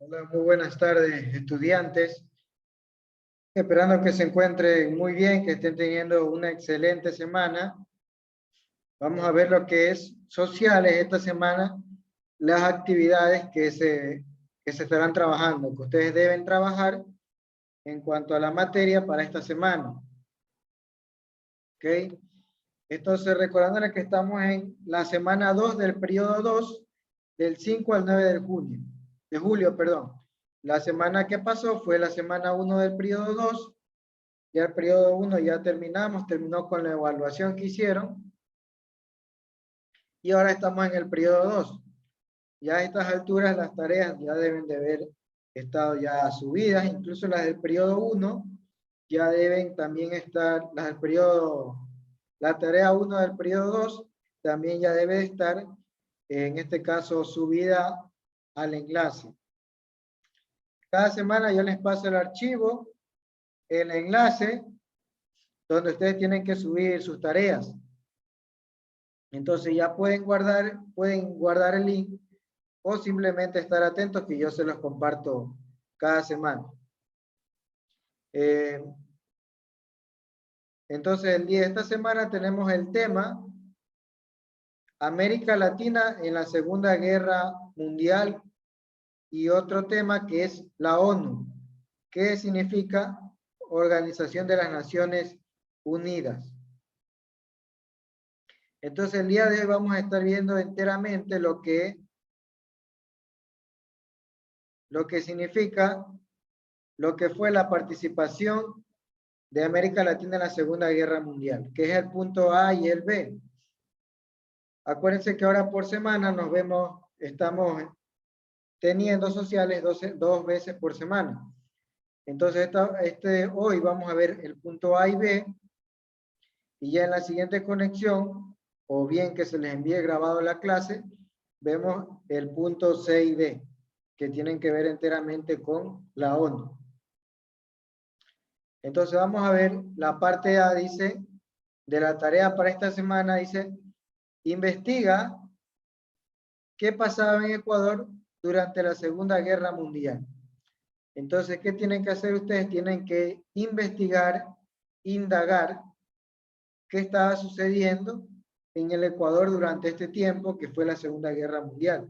Hola, muy buenas tardes, estudiantes. Esperando que se encuentren muy bien, que estén teniendo una excelente semana. Vamos a ver lo que es sociales esta semana, las actividades que se estarán trabajando, que ustedes deben trabajar en cuanto a la materia para esta semana. ¿Ok? Entonces, recordándoles que estamos en la semana 2 del periodo 2, del 5 al 9 de julio, perdón. La semana que pasó fue la semana 1 del periodo 2. Ya el periodo 1 ya terminó con la evaluación que hicieron. Y ahora estamos en el periodo 2. Ya a estas alturas las tareas ya deben de haber estado ya subidas, incluso las del periodo 1 ya deben también estar, las del periodo, la tarea 1 del periodo 2 también ya debe estar, en este caso, subida al enlace. Cada semana yo les paso el archivo, el enlace, donde ustedes tienen que subir sus tareas. Entonces ya pueden guardar el link o simplemente estar atentos que yo se los comparto cada semana. Entonces el día de esta semana tenemos el tema América Latina en la Segunda Guerra Mundial y otro tema que es la ONU. ¿Qué significa Organización de las Naciones Unidas? Entonces el día de hoy vamos a estar viendo enteramente lo que significa, lo que fue la participación de América Latina en la Segunda Guerra Mundial, que es el punto A y el B. Acuérdense que ahora por semana estamos teniendo sociales dos veces por semana. Entonces, hoy vamos a ver el punto A y B, y ya en la siguiente conexión, o bien que se les envíe grabado la clase, vemos el punto C y D, que tienen que ver enteramente con la ONU. Entonces vamos a ver la parte A, dice, de la tarea para esta semana, dice, investiga qué pasaba en Ecuador durante la Segunda Guerra Mundial. Entonces, ¿qué tienen que hacer ustedes? Tienen que investigar, indagar qué estaba sucediendo en el Ecuador durante este tiempo que fue la Segunda Guerra Mundial.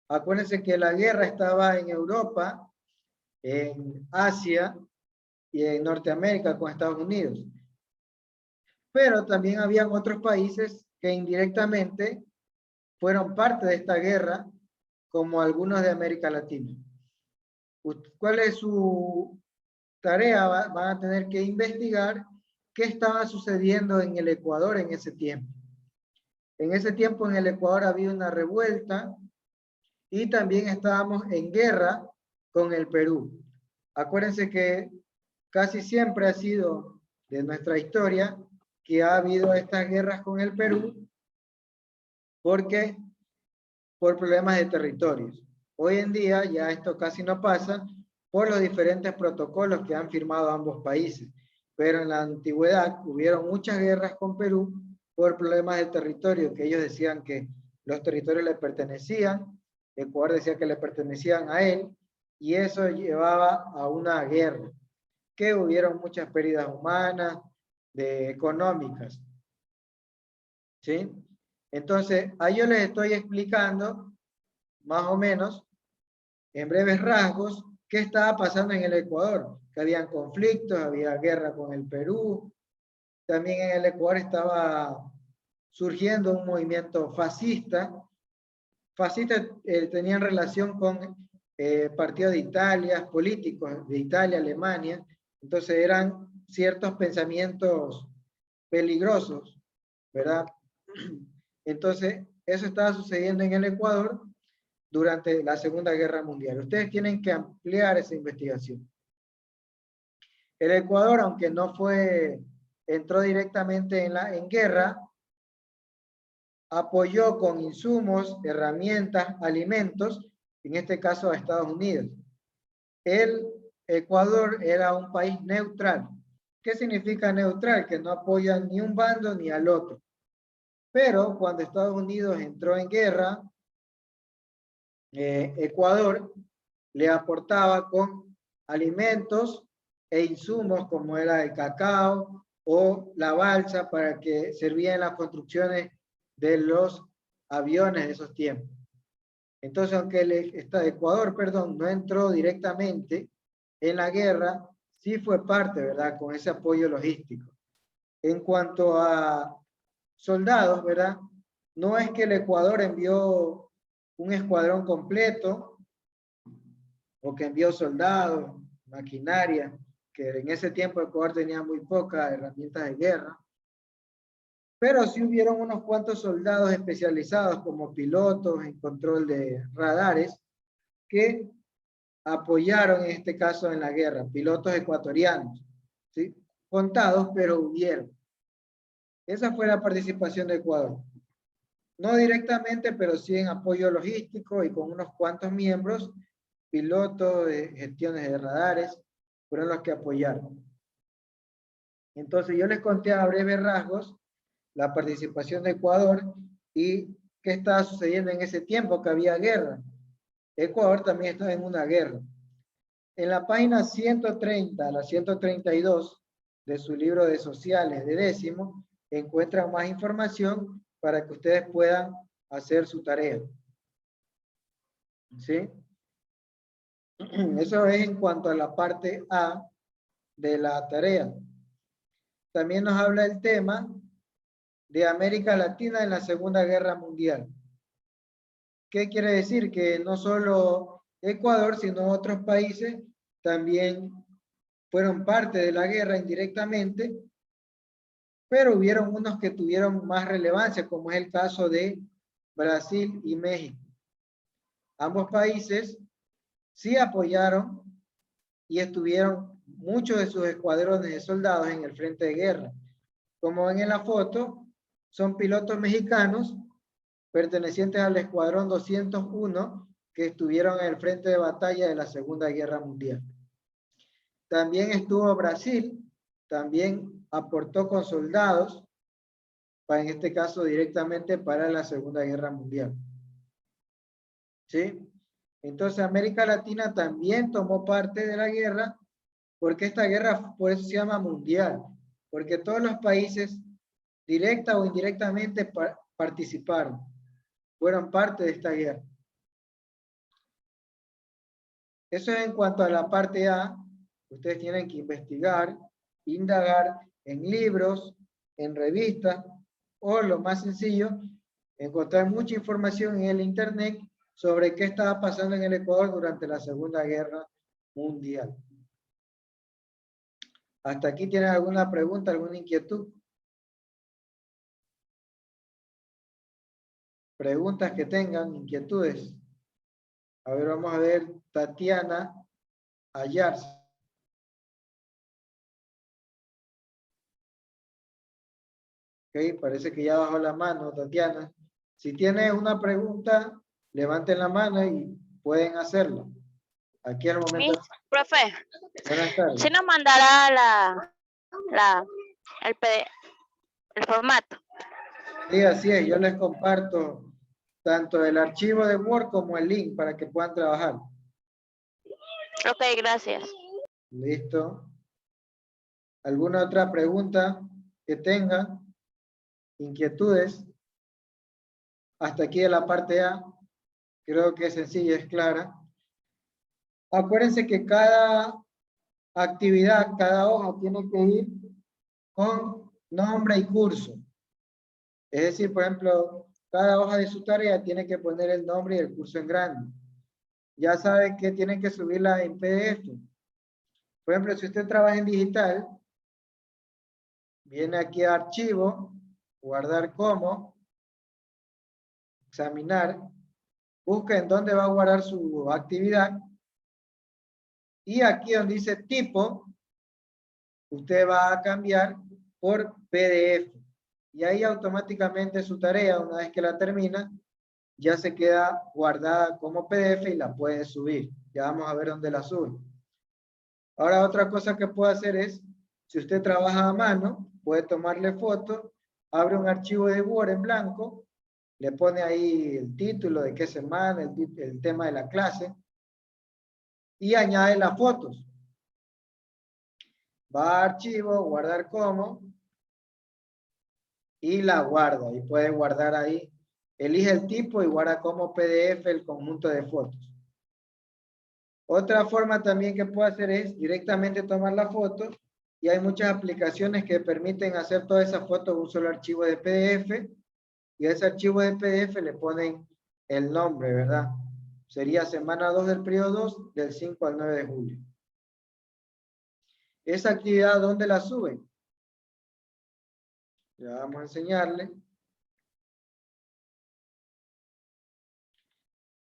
Acuérdense que la guerra estaba en Europa, en Asia y en Norteamérica con Estados Unidos. Pero también habían otros países que indirectamente fueron parte de esta guerra, como algunos de América Latina. ¿Cuál es su tarea? Van a tener que investigar qué estaba sucediendo en el Ecuador en ese tiempo. En ese tiempo en el Ecuador había una revuelta y también estábamos en guerra con el Perú. Acuérdense que casi siempre ha sido de nuestra historia que ha habido estas guerras con el Perú porque por problemas de territorios. Hoy en día ya esto casi no pasa por los diferentes protocolos que han firmado ambos países. Pero en la antigüedad hubieron muchas guerras con Perú por problemas de territorio, que ellos decían que los territorios le pertenecían, Ecuador decía que le pertenecían a él, y eso llevaba a una guerra, que hubieron muchas pérdidas humanas, económicas. ¿Sí? Entonces, ahí yo les estoy explicando, más o menos, en breves rasgos, qué estaba pasando en el Ecuador, que habían conflictos, había guerra con el Perú, también en el Ecuador estaba surgiendo un movimiento fascista. Fascistas tenían relación con partidos de Italia, políticos de Italia, Alemania, entonces eran ciertos pensamientos peligrosos, ¿verdad? Entonces, eso estaba sucediendo en el Ecuador durante la Segunda Guerra Mundial. Ustedes tienen que ampliar esa investigación. El Ecuador, aunque no entró directamente en guerra, apoyó con insumos, herramientas, alimentos, en este caso a Estados Unidos. El Ecuador era un país neutral. ¿Qué significa neutral? Que no apoya ni un bando ni al otro. Pero cuando Estados Unidos entró en guerra, Ecuador le aportaba con alimentos e insumos como era el cacao o la balsa para que servía en las construcciones de los aviones de esos tiempos. Entonces, aunque Ecuador, perdón, no entró directamente en la guerra, sí fue parte, ¿verdad?, con ese apoyo logístico. En cuanto a soldados, ¿verdad?, no es que el Ecuador envió un escuadrón completo o que envió soldados, maquinaria, que en ese tiempo Ecuador tenía muy pocas herramientas de guerra, pero sí hubieron unos cuantos soldados especializados como pilotos en control de radares que apoyaron en este caso en la guerra, pilotos ecuatorianos, ¿sí? Contados, pero hubieron. Esa fue la participación de Ecuador. No directamente, pero sí en apoyo logístico y con unos cuantos miembros, pilotos de gestiones de radares, fueron los que apoyaron. Entonces yo les conté a breves rasgos la participación de Ecuador y qué estaba sucediendo en ese tiempo que había guerra. Ecuador también estaba en una guerra. En la página 130 a la 132 de su libro de sociales de 10º, encuentran más información para que ustedes puedan hacer su tarea. ¿Sí? Eso es en cuanto a la parte A de la tarea. También nos habla el tema de América Latina en la Segunda Guerra Mundial. ¿Qué quiere decir? Que no solo Ecuador, sino otros países también fueron parte de la guerra indirectamente, pero hubieron unos que tuvieron más relevancia, como es el caso de Brasil y México. Ambos países sí apoyaron y estuvieron muchos de sus escuadrones de soldados en el frente de guerra. Como ven en la foto, son pilotos mexicanos pertenecientes al escuadrón 201 que estuvieron en el frente de batalla de la Segunda Guerra Mundial. También estuvo Brasil, también aportó con soldados, en este caso directamente para la Segunda Guerra Mundial. ¿Sí? Entonces América Latina también tomó parte de la guerra, porque esta guerra por eso se llama mundial, porque todos los países directa o indirectamente participaron, fueron parte de esta guerra. Eso es en cuanto a la parte A. Ustedes tienen que investigar, indagar en libros, en revistas, o lo más sencillo, encontrar mucha información en el internet sobre qué estaba pasando en el Ecuador durante la Segunda Guerra Mundial. ¿Hasta aquí tienen alguna pregunta, alguna inquietud? Preguntas que tengan, inquietudes. A ver, vamos a ver, Tatiana Ayarza. Ok, parece que ya bajó la mano, Tatiana. Si tiene una pregunta, levanten la mano y pueden hacerlo. Aquí al momento. Sí, profe. Buenas tardes. ¿Sí nos mandará el formato? Sí, así es. Yo les comparto tanto el archivo de Word como el link para que puedan trabajar. Ok, gracias. Listo. ¿Alguna otra pregunta que tengan? ¿Inquietudes? Hasta aquí de la parte A. Creo que es sencilla, es clara. Acuérdense que cada actividad, cada hoja tiene que ir con nombre y curso. Es decir, por ejemplo, cada hoja de su tarea tiene que poner el nombre y el curso en grande. Ya saben que tienen que subirla en PDF. Por ejemplo, si usted trabaja en digital, viene aquí a archivo, guardar como, examinar, busca en dónde va a guardar su actividad y aquí donde dice tipo, usted va a cambiar por PDF. Y ahí automáticamente su tarea, una vez que la termina, ya se queda guardada como PDF y la puede subir. Ya vamos a ver dónde la sube. Ahora otra cosa que puede hacer es, si usted trabaja a mano, puede tomarle foto, abre un archivo de Word en blanco, le pone ahí el título de qué semana, el tema de la clase, y añade las fotos. Va a archivo, guardar como, y la guarda, y puede guardar ahí. Elige el tipo y guarda como PDF el conjunto de fotos. Otra forma también que puede hacer es directamente tomar la foto, y hay muchas aplicaciones que permiten hacer toda esa foto en un solo archivo de PDF, y a ese archivo de PDF le ponen el nombre, ¿verdad? Sería semana 2 del periodo 2, del 5 al 9 de julio. Esa actividad, ¿dónde la suben? Ya vamos a enseñarle.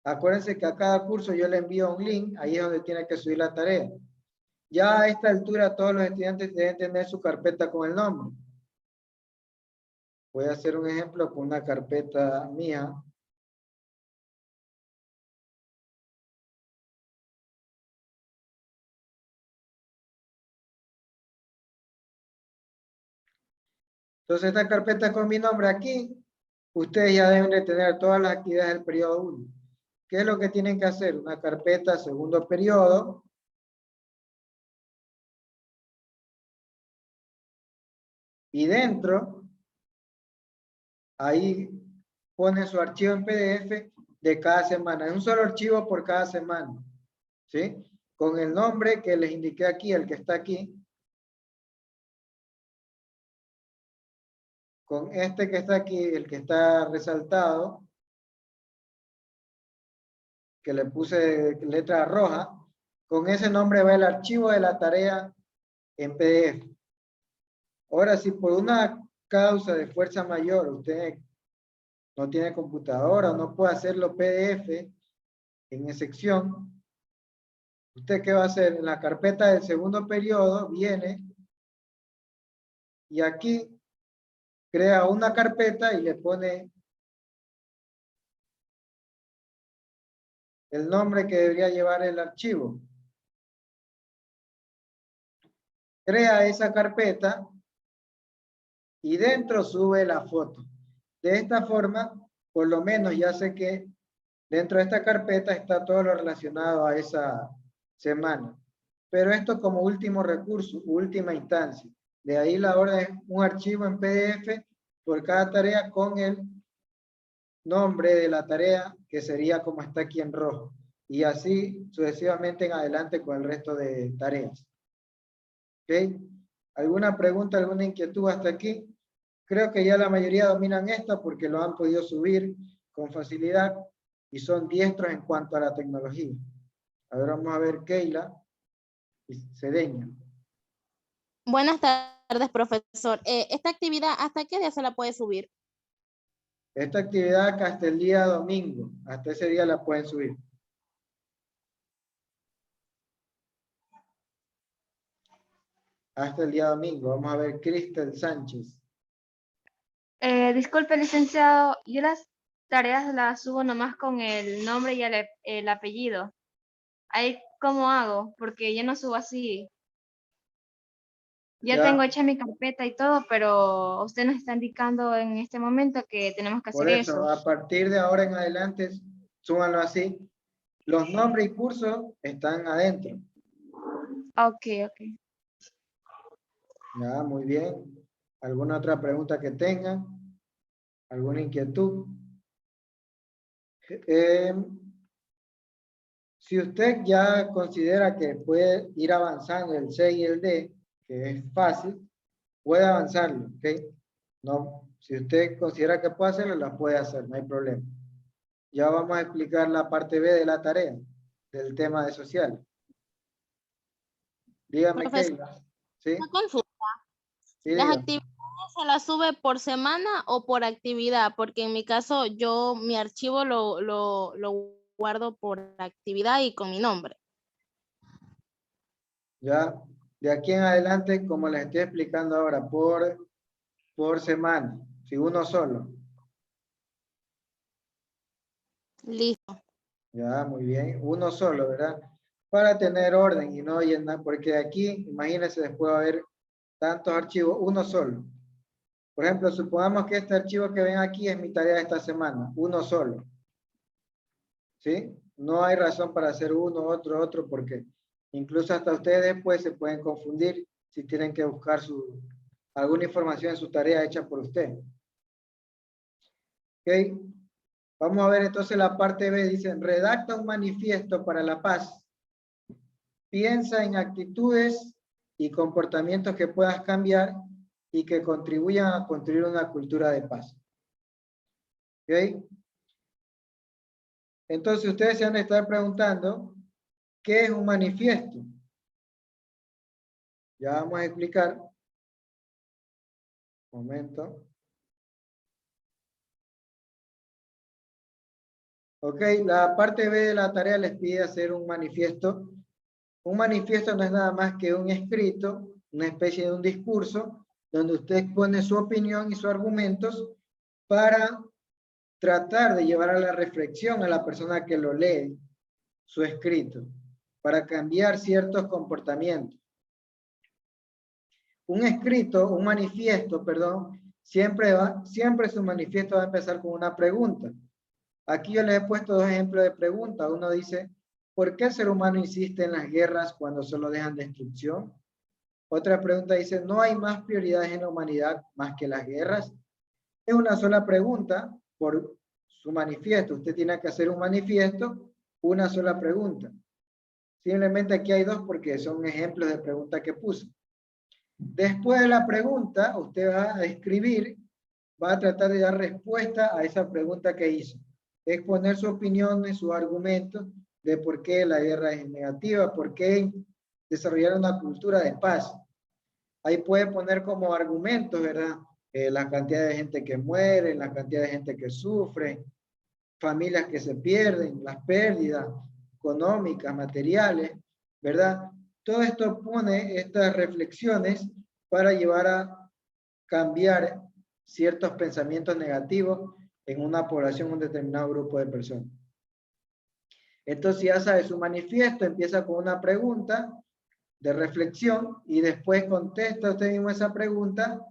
Acuérdense que a cada curso yo le envío un link, ahí es donde tiene que subir la tarea. Ya a esta altura todos los estudiantes deben tener su carpeta con el nombre. Voy a hacer un ejemplo con una carpeta mía. Entonces esta carpeta con mi nombre aquí, ustedes ya deben de tener todas las actividades del periodo 1. ¿Qué es lo que tienen que hacer? Una carpeta segundo periodo. Y dentro, ahí pone su archivo en PDF de cada semana. Es un solo archivo por cada semana. ¿Sí? Con el nombre que les indiqué aquí, el que está aquí. Con este que está aquí, el que está resaltado, que le puse letra roja, con ese nombre va el archivo de la tarea en PDF. Ahora, si por una causa de fuerza mayor usted no tiene computadora, no puede hacerlo PDF en sección, ¿usted qué va a hacer? En la carpeta del segundo periodo viene y aquí crea una carpeta y le pone el nombre que debería llevar el archivo. Crea esa carpeta y dentro sube la foto. De esta forma, por lo menos ya sé que dentro de esta carpeta está todo lo relacionado a esa semana. Pero esto como último recurso, última instancia. De ahí la orden es un archivo en PDF por cada tarea con el nombre de la tarea, que sería como está aquí en rojo. Y así sucesivamente en adelante con el resto de tareas. ¿Ok? ¿Alguna pregunta, alguna inquietud hasta aquí? Creo que ya la mayoría dominan esta porque lo han podido subir con facilidad y son diestros en cuanto a la tecnología. Ahora vamos a ver Keila y Cedeña. Buenas tardes, profesor. ¿Esta actividad hasta qué día se la puede subir? Esta actividad hasta el día domingo, hasta ese día la pueden subir. Hasta el día domingo. Vamos a ver Cristel Sánchez. Disculpe, licenciado, yo las tareas las subo nomás con el nombre y el apellido. Ahí, ¿cómo hago? Porque yo no subo así. Ya tengo hecha mi carpeta y todo, pero usted nos está indicando en este momento que tenemos que hacer Por eso, eso. a partir de ahora en adelante, súbanlo así. Los nombres y cursos están adentro. Ok, ok. Ya, muy bien. ¿Alguna otra pregunta que tengan? ¿Alguna inquietud? Si usted ya considera que puede ir avanzando el C y el D, que es fácil, puede avanzarlo, ¿ok? No, si usted considera que puede hacerlo, la puede hacer, no hay problema. Ya vamos a explicar la parte B de la tarea, del tema de social. Dígame, Profesor, Keila. ¿Sí? una consulta. Sí, ¿Las dígame. actividades se las sube por semana o por actividad? Porque en mi caso, mi archivo lo guardo por actividad y con mi nombre. Ya, de aquí en adelante, como les estoy explicando ahora, por semana, si uno solo. Listo. Ya, muy bien. Uno solo, ¿verdad? Para tener orden y no llenar, porque aquí, imagínense, después va a haber tantos archivos, uno solo. Por ejemplo, supongamos que este archivo que ven aquí es mi tarea de esta semana, uno solo. ¿Sí? No hay razón para hacer uno, otro, porque incluso hasta ustedes después se pueden confundir si tienen que buscar alguna información en su tarea hecha por usted. ¿Ok? Vamos a ver entonces la parte B. Dicen, redacta un manifiesto para la paz. Piensa en actitudes y comportamientos que puedas cambiar y que contribuyan a construir una cultura de paz. ¿Ok? Entonces ustedes se han de estar preguntando, ¿qué es un manifiesto? Ya vamos a explicar. Un momento. Ok, la parte B de la tarea les pide hacer un manifiesto. Un manifiesto no es nada más que un escrito, una especie de un discurso, donde usted expone su opinión y sus argumentos para tratar de llevar a la reflexión a la persona que lo lee, su escrito, para cambiar ciertos comportamientos. Un escrito, un manifiesto, perdón, siempre su manifiesto va a empezar con una pregunta. Aquí yo les he puesto dos ejemplos de preguntas. Uno dice, ¿por qué el ser humano insiste en las guerras cuando solo dejan destrucción? Otra pregunta dice, ¿no hay más prioridades en la humanidad más que las guerras? Es una sola pregunta por su manifiesto. Usted tiene que hacer un manifiesto, una sola pregunta. Simplemente aquí hay dos porque son ejemplos de preguntas que puse. Después de la pregunta, usted va a escribir, va a tratar de dar respuesta a esa pregunta que hizo. Exponer sus opiniones, sus argumentos de por qué la guerra es negativa, por qué desarrollar una cultura de paz. Ahí puede poner como argumentos, ¿verdad? La cantidad de gente que muere, la cantidad de gente que sufre, familias que se pierden, las pérdidas económicas, materiales, ¿verdad? Todo esto pone estas reflexiones para llevar a cambiar ciertos pensamientos negativos en una población, un determinado grupo de personas. Entonces ya sabes, su manifiesto empieza con una pregunta de reflexión y después contesta usted mismo esa pregunta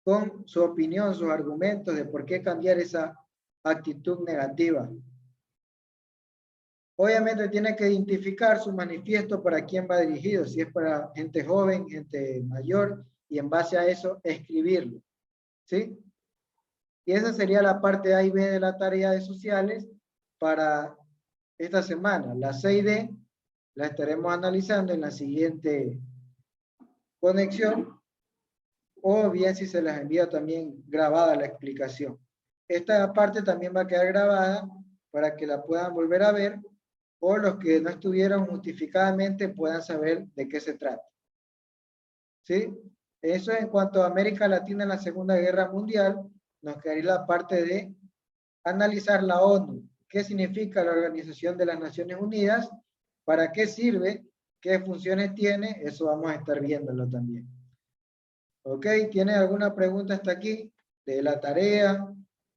con su opinión, sus argumentos de por qué cambiar esa actitud negativa. Obviamente tiene que identificar su manifiesto para quién va dirigido, si es para gente joven, gente mayor, y en base a eso escribirlo. ¿Sí? Y esa sería la parte A y B de la tarea de sociales para esta semana. La 6D la estaremos analizando en la siguiente conexión, o bien si se les envía también grabada la explicación. Esta parte también va a quedar grabada para que la puedan volver a ver, o los que no estuvieron justificadamente puedan saber de qué se trata. ¿Sí? Eso en cuanto a América Latina en la Segunda Guerra Mundial. Nos quedaría la parte de analizar la ONU. ¿Qué significa la Organización de las Naciones Unidas? ¿Para qué sirve? ¿Qué funciones tiene? Eso vamos a estar viéndolo también. ¿Ok? ¿Tienen alguna pregunta hasta aquí? De la tarea,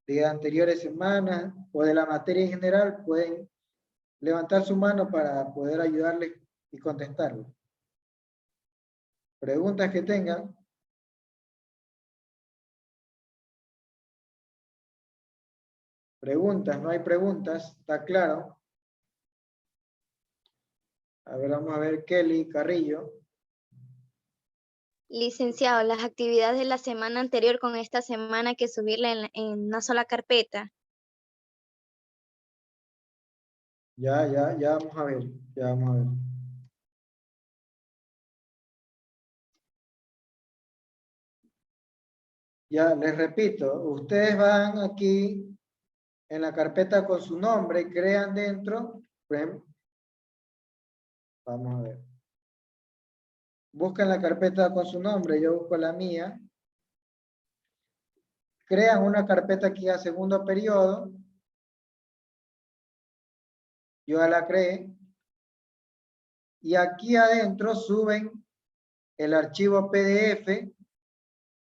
de anteriores semanas o de la materia en general, pueden levantar su mano para poder ayudarles y contestarlo. Preguntas que tengan. Preguntas, no hay preguntas, está claro. A ver, vamos a ver, Kelly Carrillo. Licenciado, las actividades de la semana anterior con esta semana hay que subirla en una sola carpeta. Ya vamos a ver, ya vamos a ver. Ya, les repito, ustedes van aquí en la carpeta con su nombre, crean dentro, por ejemplo, vamos a ver. Buscan la carpeta con su nombre, yo busco la mía. Crean una carpeta aquí a segundo periodo. Yo ya la creé. Y aquí adentro suben el archivo PDF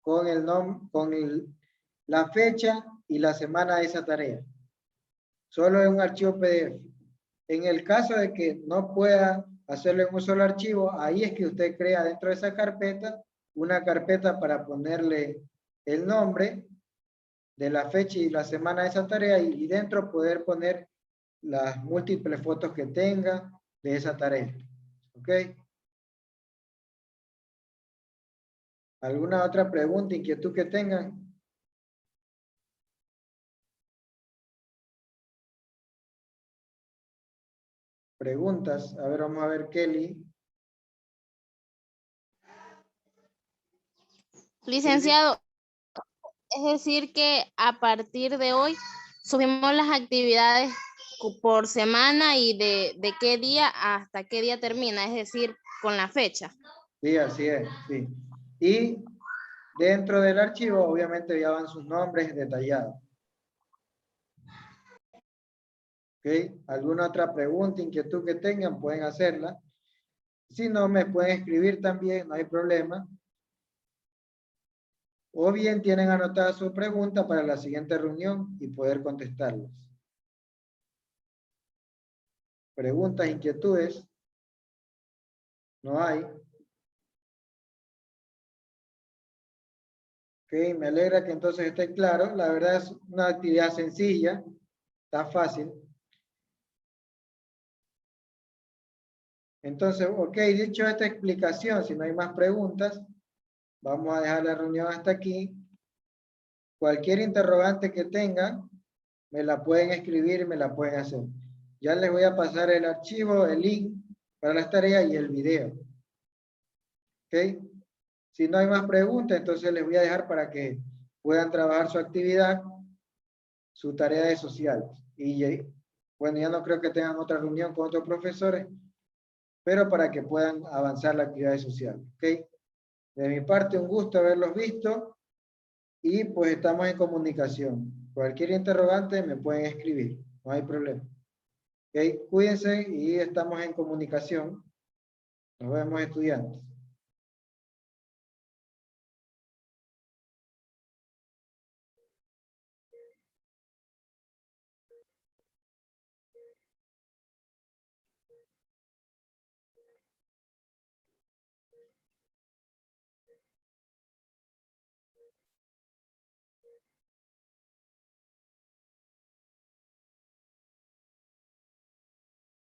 con el nombre, la fecha y la semana de esa tarea. Solo es un archivo PDF. En el caso de que no pueda hacerlo en un solo archivo, ahí es que usted crea dentro de esa carpeta una carpeta para ponerle el nombre de la fecha y la semana de esa tarea y dentro poder poner las múltiples fotos que tenga de esa tarea. ¿Ok? ¿Alguna otra pregunta, inquietud que tengan? Preguntas. A ver, vamos a ver, Kelly. Licenciado, es decir que a partir de hoy subimos las actividades por semana y de qué día hasta qué día termina, es decir, con la fecha. Sí, así es, sí. Y dentro del archivo, obviamente, ya van sus nombres detallados. ¿Ok? ¿Alguna otra pregunta, inquietud que tengan? Pueden hacerla. Si no, me pueden escribir también, no hay problema. O bien tienen anotada su pregunta para la siguiente reunión y poder contestarlas. ¿Preguntas, inquietudes? No hay. Ok, me alegra que entonces esté claro. La verdad es una actividad sencilla, está fácil. Entonces, ok, dicho esta explicación, si no hay más preguntas, vamos a dejar la reunión hasta aquí. Cualquier interrogante que tengan, me la pueden escribir y me la pueden hacer. Ya les voy a pasar el archivo, el link para las tareas y el video. ¿Ok? Si no hay más preguntas, entonces les voy a dejar para que puedan trabajar su actividad, su tarea de sociales. Y bueno, ya no creo que tengan otra reunión con otros profesores, pero para que puedan avanzar la actividad social. ¿Ok? De mi parte, un gusto haberlos visto y pues estamos en comunicación. Cualquier interrogante me pueden escribir, no hay problema. ¿Ok? Cuídense y estamos en comunicación. Nos vemos, estudiantes.